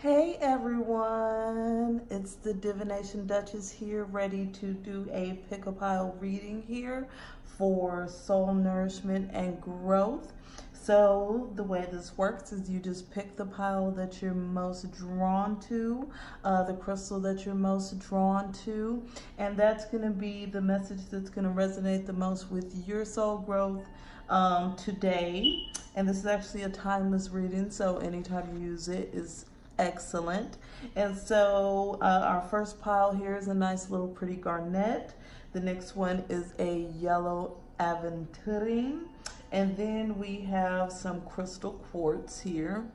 Hey everyone, it's the Divination Duchess here, ready to do a pick a pile reading here for soul nourishment and growth. So the way this works is you just pick the pile that you're most drawn to, the crystal that you're most drawn to, and that's going to be the message that's going to resonate the most with your soul growth today. And this is actually a timeless reading, so anytime you use it is excellent. And so our first pile here is a nice little pretty garnet. The next one is a yellow aventurine. And then we have some crystal quartz here.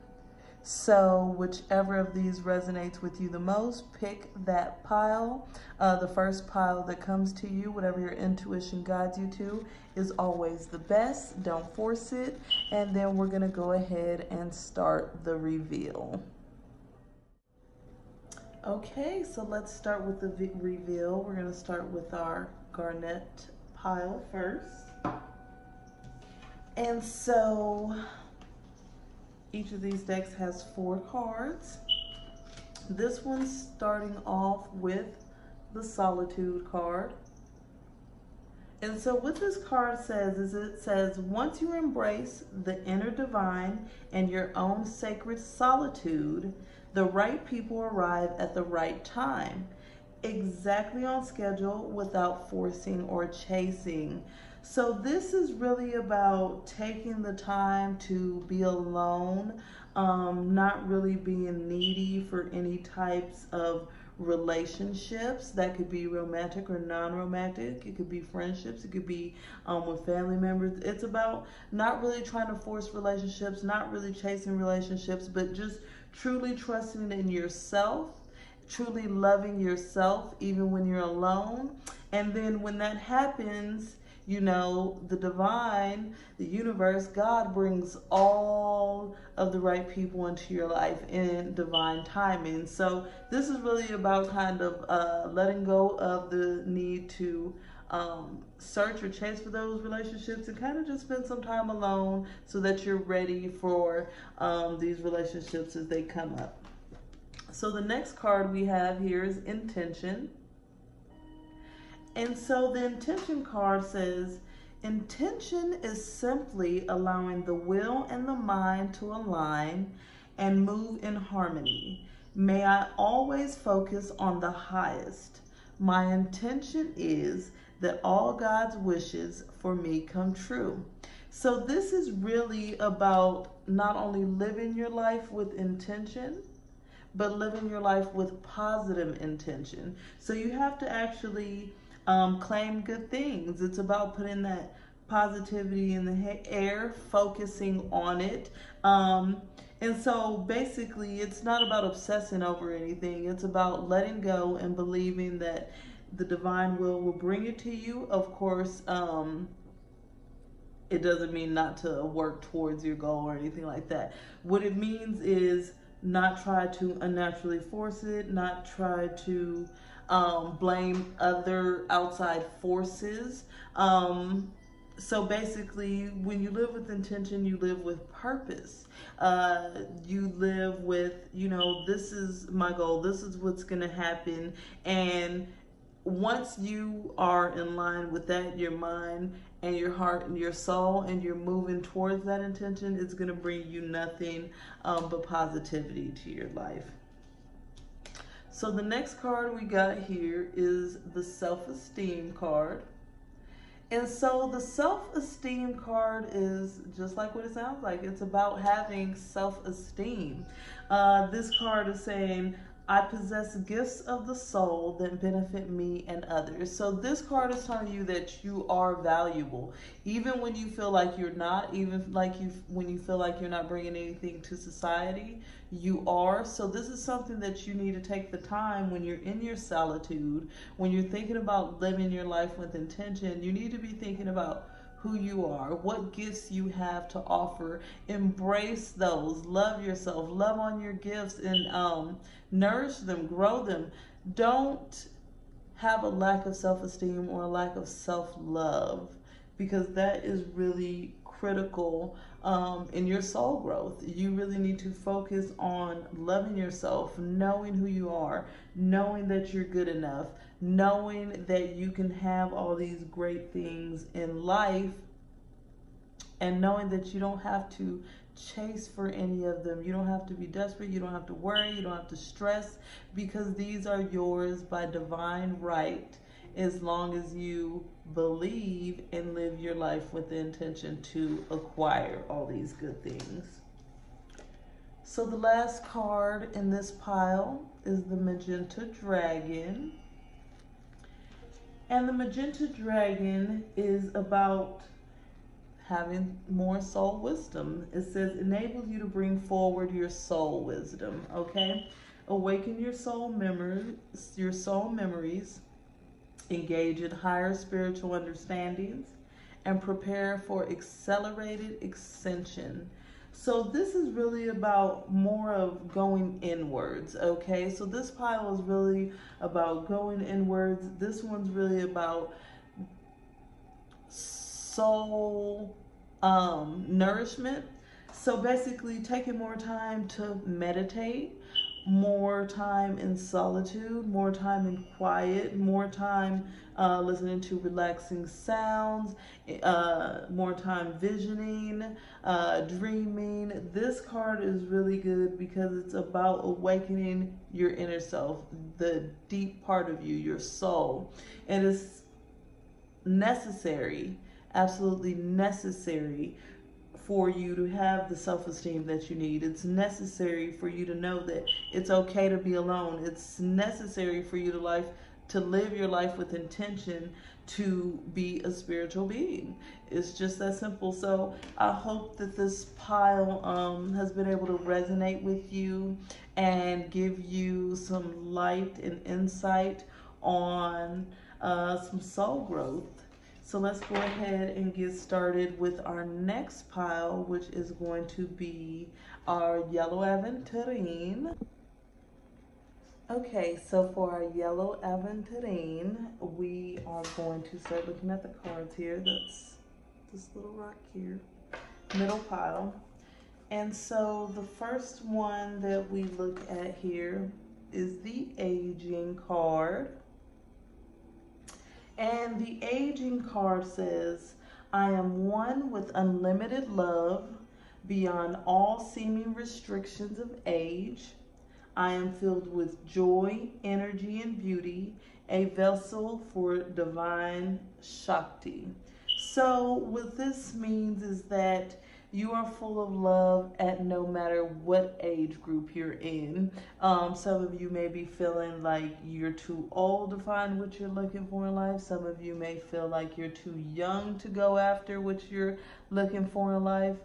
So whichever of these resonates with you the most, pick that pile. The first pile that comes to you, whatever your intuition guides you to, is always the best. Don't force it. And then we're going to go ahead and start the reveal. Okay, so let's start with the reveal. We're going to start with our garnet pile first. And so each of these decks has 4 cards. This one's starting off with the Solitude card. And so what this card says is it says, once you embrace the inner divine and your own sacred solitude, the right people arrive at the right time, exactly on schedule without forcing or chasing. So this is really about taking the time to be alone, not really being needy for any types of relationships. That could be romantic or non-romantic. It could be friendships. It could be with family members. It's about not really trying to force relationships, not really chasing relationships, but just truly trusting in yourself, truly loving yourself even when you're alone. And then when that happens, you know, the divine, the universe, God brings all of the right people into your life in divine timing. So this is really about kind of letting go of the need to search or chase for those relationships and kind of just spend some time alone so that you're ready for these relationships as they come up. So the next card we have here is Intention. And so the Intention card says, intention is simply allowing the will and the mind to align and move in harmony. May I always focus on the highest. My intention is that all God's wishes for me come true. So this is really about not only living your life with intention, but living your life with positive intention. So you have to actually claim good things. It's about putting that positivity in the air, focusing on it. And so basically it's not about obsessing over anything. It's about letting go and believing that the divine will bring it to you. Of course, it doesn't mean not to work towards your goal or anything like that. What it means is not try to unnaturally force it, not try to blame other outside forces. So basically, when you live with intention, you live with purpose. You live with, you know, this is my goal, this is what's going to happen. And once you are in line with that, your mind and your heart and your soul, and you're moving towards that intention, it's going to bring you nothing but positivity to your life. So the next card we got here is the Self-Esteem card. And so the Self-Esteem card is just like what it sounds like. It's about having self-esteem. This card is saying, I possess gifts of the soul that benefit me and others. So this card is telling you that you are valuable. Even when you feel like you're not, even like when you feel like you're not bringing anything to society, you are. So this is something that you need to take the time when you're in your solitude, when you're thinking about living your life with intention, you need to be thinking about who you are, what gifts you have to offer. Embrace those, love yourself, love on your gifts, and nourish them, grow them. Don't have a lack of self-esteem or a lack of self-love, because that is really critical in your soul growth. You really need to focus on loving yourself, knowing who you are, knowing that you're good enough, knowing that you can have all these great things in life, and knowing that you don't have to chase for any of them. You don't have to be desperate. You don't have to worry. You don't have to stress, because these are yours by divine right, as long as you believe and live your life with the intention to acquire all these good things. So the last card in this pile is the Magenta Dragon. And the Magenta Dragon is about having more soul wisdom. It says, enables you to bring forward your soul wisdom, okay? Awaken your soul memories, engage in higher spiritual understandings, and prepare for accelerated ascension. So this is really about more of going inwards, okay? So this pile is really about going inwards. This one's really about soul nourishment. So basically taking more time to meditate, more time in solitude, more time in quiet, more time listening to relaxing sounds, more time visioning, dreaming. This card is really good because it's about awakening your inner self, the deep part of you, your soul. And it's necessary, absolutely necessary, for you to have the self-esteem that you need. It's necessary for you to know that it's okay to be alone. It's necessary for you to live your life with intention, to be a spiritual being. It's just that simple. So I hope that this pile has been able to resonate with you and give you some light and insight on some soul growth. So let's go ahead and get started with our next pile, which is going to be our yellow aventurine. Okay, so for our yellow aventurine, we are going to start looking at the cards here. That's this little rock here, middle pile. And so the first one that we look at here is the aging card. And the aging card says, I am one with unlimited love beyond all seeming restrictions of age. I am filled with joy, energy, and beauty, a vessel for divine Shakti. So what this means is that you are full of love at no matter what age group you're in. Some of you may be feeling like you're too old to find what you're looking for in life. Some of you may feel like you're too young to go after what you're looking for in life.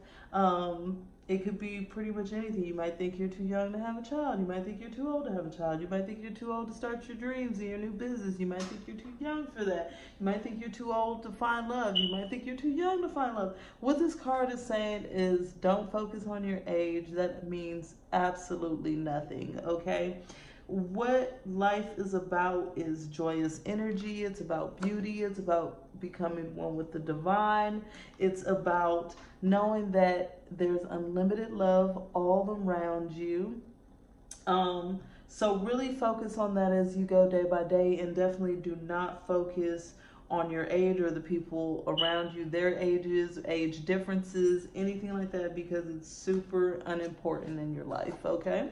It could be pretty much anything. You might think you're too young to have a child. You might think you're too old to have a child. You might think you're too old to start your dreams and your new business. You might think you're too young for that. You might think you're too old to find love. You might think you're too young to find love. What this card is saying is don't focus on your age. That means absolutely nothing, okay? What life is about is joyous energy. It's about beauty. It's about becoming one with the divine. It's about knowing that there's unlimited love all around you. So really focus on that as you go day by day, and definitely do not focus on your age or the people around you, their ages, age differences, anything like that, because it's super unimportant in your life, okay?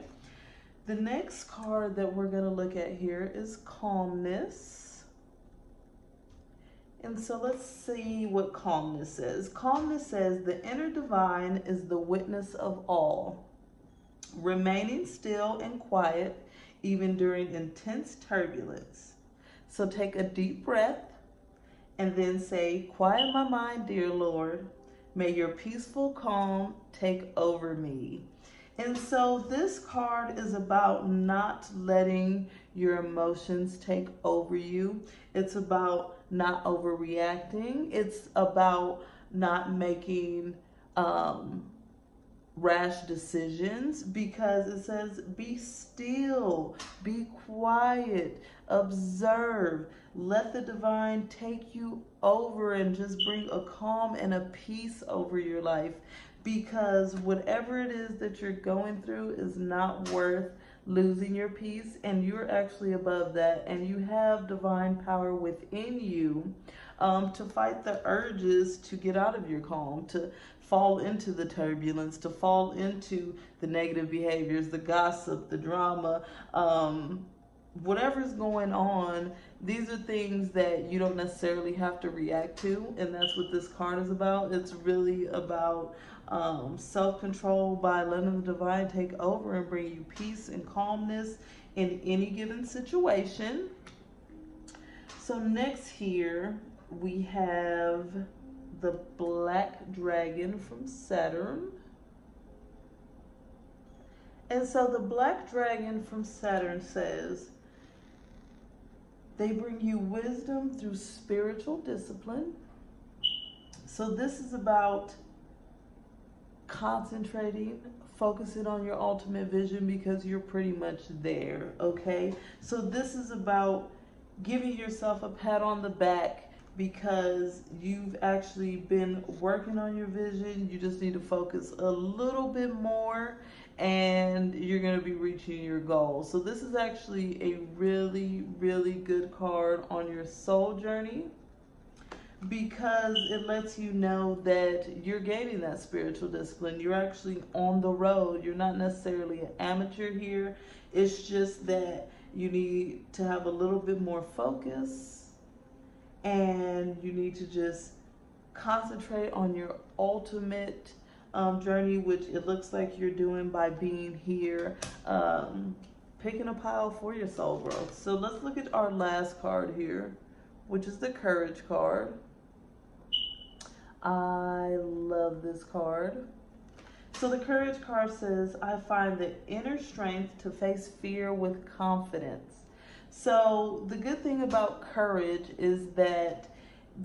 The next card that we're going to look at here is calmness. And so let's see what calmness says. Calmness says the inner divine is the witness of all, remaining still and quiet even during intense turbulence. So take a deep breath and then say, quiet my mind, dear Lord. May your peaceful calm take over me. And so this card is about not letting your emotions take over you. It's about not overreacting. It's about not making rash decisions, because it says be still, be quiet, observe, let the divine take you over and just bring a calm and a peace over your life. because whatever it is that you're going through is not worth losing your peace, and you're actually above that, and you have divine power within you to fight the urges to get out of your calm, to fall into the turbulence, to fall into the negative behaviors, the gossip, the drama, whatever's going on. These are things that you don't necessarily have to react to, and that's what this card is about. It's really about self-control by letting the divine take over and bring you peace and calmness in any given situation. So next here we have the Black Dragon from Saturn. And so the Black Dragon from Saturn says, they bring you wisdom through spiritual discipline. So this is about concentrating, focusing on your ultimate vision, because you're pretty much there, okay? So this is about giving yourself a pat on the back because you've actually been working on your vision. You just need to focus a little bit more and you're going to be reaching your goal. So this is actually a really, really good card on your soul journey, because it lets you know that you're gaining that spiritual discipline. You're actually on the road. You're not necessarily an amateur here. It's just that you need to have a little bit more focus, and you need to just concentrate on your ultimate journey, which it looks like you're doing by being here, picking a pile for your soul growth. So let's look at our last card here, which is the Courage card. I love this card. So the Courage card says, I find the inner strength to face fear with confidence. So the good thing about courage is that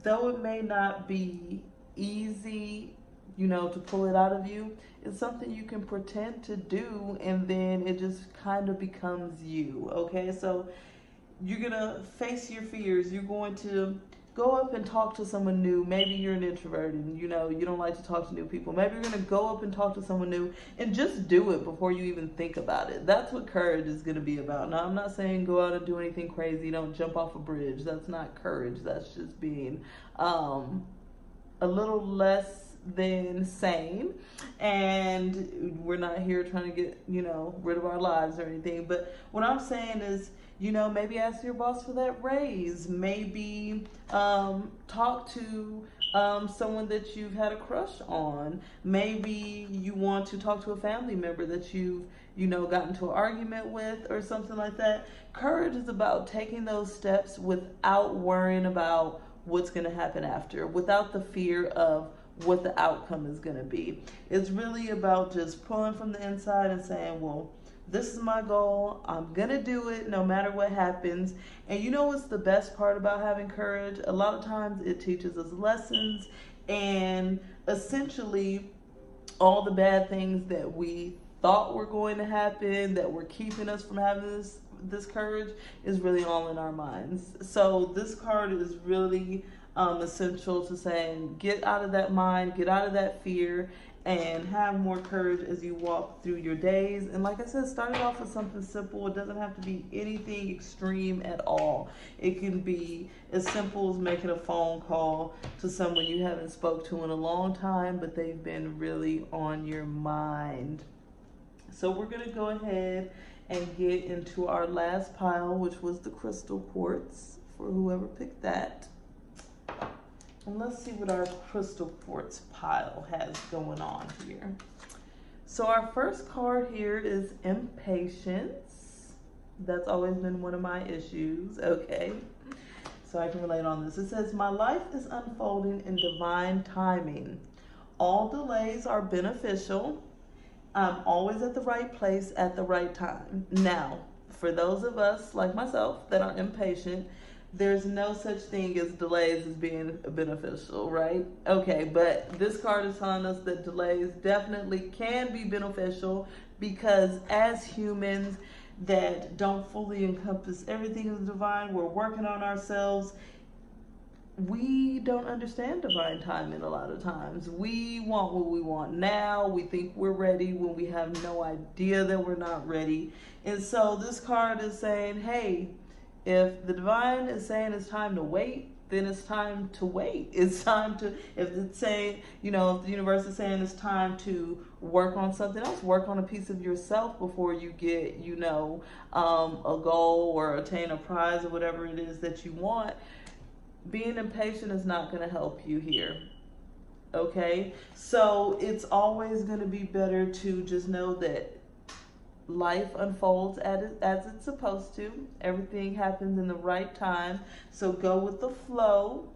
though it may not be easy, to pull it out of you, it's something you can pretend to do, and then it just kind of becomes you, okay? So you're going to face your fears. You're going to go up and talk to someone new. Maybe you're an introvert and you don't like to talk to new people. Maybe you're going to go up and talk to someone new and just do it before you even think about it. That's what courage is going to be about. Now, I'm not saying go out and do anything crazy. Don't jump off a bridge. That's not courage. That's just being a little less than sane. And we're not here trying to get, rid of our lives or anything. But what I'm saying is, maybe ask your boss for that raise. Maybe talk to someone that you've had a crush on. Maybe you want to talk to a family member that you've, gotten into an argument with or something like that. Courage is about taking those steps without worrying about what's going to happen after, without the fear of what the outcome is going to be. It's really about just pulling from the inside and saying, well, this is my goal. I'm going to do it no matter what happens. And what's the best part about having courage? A lot of times it teaches us lessons, and essentially all the bad things that we thought were going to happen, that were keeping us from having this courage, is really all in our minds. So this card is really essential to saying, get out of that mind, get out of that fear, and have more courage as you walk through your days. And like I said, starting off with something simple. It doesn't have to be anything extreme at all. It can be as simple as making a phone call to someone you haven't spoke to in a long time, but they've been really on your mind. So we're going to go ahead and get into our last pile, which was the crystal quartz, for whoever picked that. And let's see what our crystal quartz pile has going on here. So our first card here is impatience. That's always been one of my issues, okay? So I can relate on this. It says, my life is unfolding in divine timing. All delays are beneficial. I'm always at the right place at the right time. Now, for those of us like myself that are impatient, there's no such thing as delays as being beneficial, right? Okay, but this card is telling us that delays definitely can be beneficial, because as humans that don't fully encompass everything of the divine, we're working on ourselves. we don't understand divine timing a lot of times. We want what we want now. We think we're ready when we have no idea that we're not ready. And so this card is saying, hey, if the divine is saying it's time to wait, then it's time to wait. It's time to, if it's saying, you know, if the universe is saying it's time to work on something else, work on a piece of yourself before you get, you know, a goal or attain a prize or whatever it is that you want. Being impatient is not going to help you here. Okay? So it's always going to be better to just know that life unfolds as it's supposed to. Everything happens in the right time. So go with the flow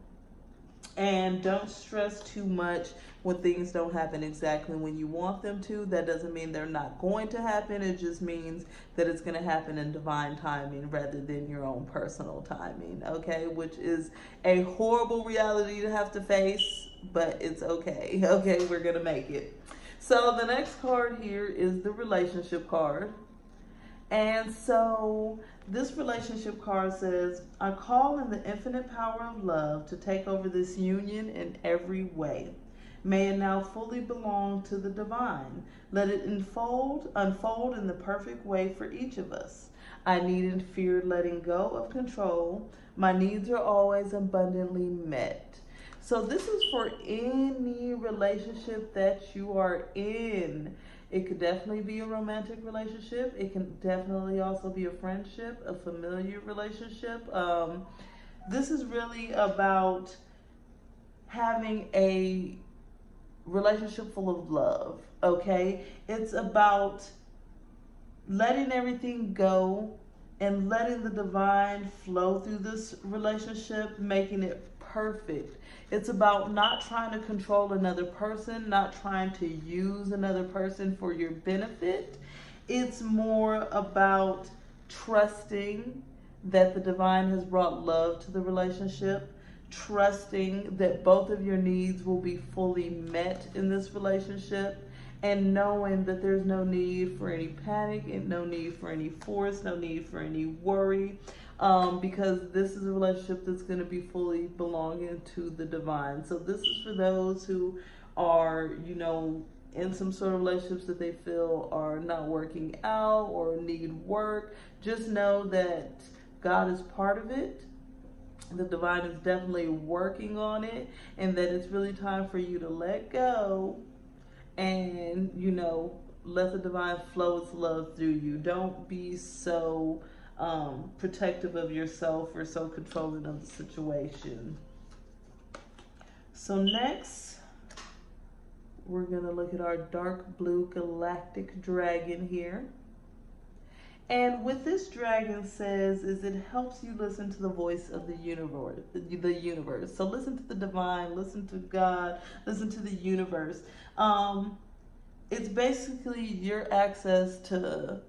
and don't stress too much when things don't happen exactly when you want them to. That doesn't mean they're not going to happen. It just means that it's going to happen in divine timing rather than your own personal timing, okay? Which is a horrible reality to have to face, but it's okay. Okay, we're going to make it. So the next card here is the relationship card. And so this relationship card says, I call in the infinite power of love to take over this union in every way. May it now fully belong to the divine. Let it unfold in the perfect way for each of us. I need and fear letting go of control. My needs are always abundantly met. So this is for any relationship that you are in. It could definitely be a romantic relationship. It can definitely also be a friendship, a familiar relationship. This is really about having a relationship full of love, okay? It's about letting everything go and letting the divine flow through this relationship, making it perfect. It's about not trying to control another person, not trying to use another person for your benefit. It's more about trusting that the divine has brought love to the relationship, trusting that both of your needs will be fully met in this relationship, and knowing that there's no need for any panic and no need for any force, no need for any worry, because this is a relationship that's going to be fully belonging to the divine. So this is for those who are, you know, in some sort of relationships that they feel are not working out or need work. Just know that God is part of it. The divine is definitely working on it, and that it's really time for you to let go and, you know, let the divine flow its love through you. Don't be so protective of yourself or so controlling of the situation. So next, we're going to look at our dark blue galactic dragon here. And what this dragon says is it helps you listen to the voice of the universe. So listen to the divine, listen to God, listen to the universe. It's basically your access to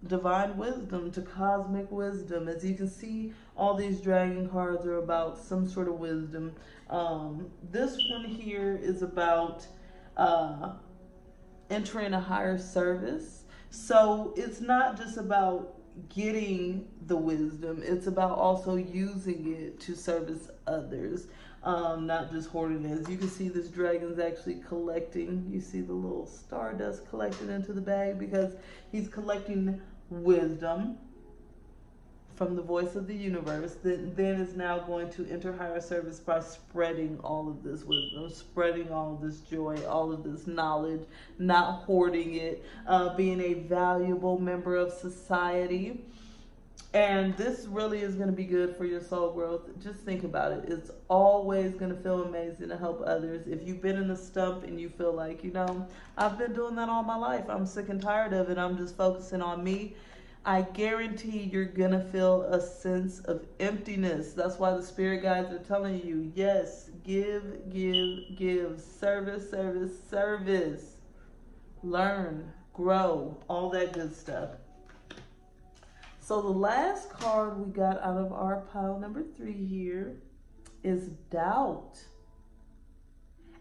divine wisdom, to cosmic wisdom. As you can see, all these dragon cards are about some sort of wisdom. This one here is about entering a higher service. So it's not just about getting the wisdom, it's about also using it to service others, not just hoarding it. As you can see, this dragon's actually collecting. You see the little stardust collected into the bag because he's collecting wisdom from the voice of the universe, that then is now going to enter higher service by spreading all of this wisdom, spreading all of this joy, all of this knowledge, not hoarding it, being a valuable member of society. And this really is going to be good for your soul growth. Just think about it. It's always going to feel amazing to help others. If you've been in a stump and you feel like, you know, I've been doing that all my life, I'm sick and tired of it, I'm just focusing on me, I guarantee you're going to feel a sense of emptiness. That's why the spirit guides are telling you, yes, give, service, service, service. Learn, grow, all that good stuff. So the last card we got out of our pile number 3 here is doubt.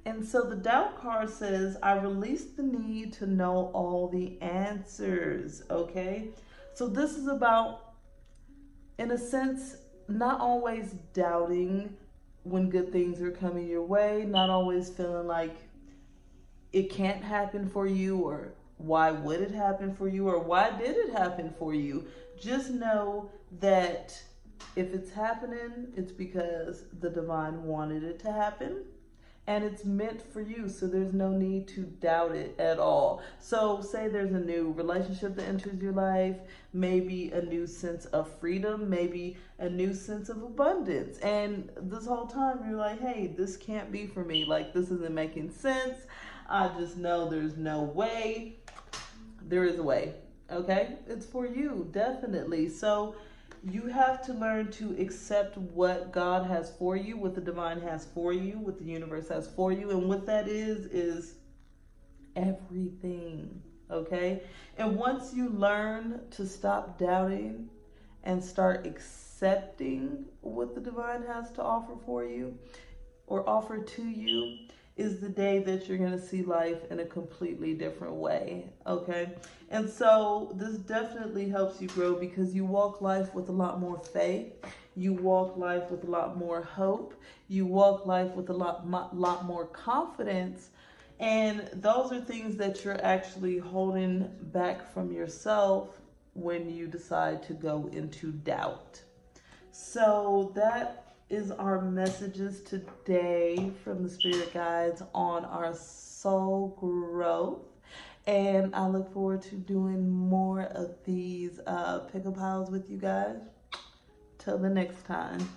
And so the doubt card says, I release the need to know all the answers, okay? So this is about, in a sense, not always doubting when good things are coming your way, not always feeling like it can't happen for you, or why would it happen for you, or why did it happen for you. Just know that if it's happening, it's because the divine wanted it to happen and it's meant for you. So there's no need to doubt it at all. So say there's a new relationship that enters your life, maybe a new sense of freedom, maybe a new sense of abundance. And this whole time you're like, hey, this can't be for me. Like, this isn't making sense. I just know there's no way. There is a way. Okay? It's for you, definitely. So you have to learn to accept what God has for you, what the divine has for you, what the universe has for you. And what that is everything. Okay? And once you learn to stop doubting and start accepting what the divine has to offer for you or offer to you, is the day that you're going to see life in a completely different way. Okay? And so this definitely helps you grow, because you walk life with a lot more faith. You walk life with a lot more hope. You walk life with a lot more confidence. And those are things that you're actually holding back from yourself when you decide to go into doubt. So that is our messages today from the Spirit Guides on our soul growth. And I look forward to doing more of these pickle piles with you guys. Till the next time.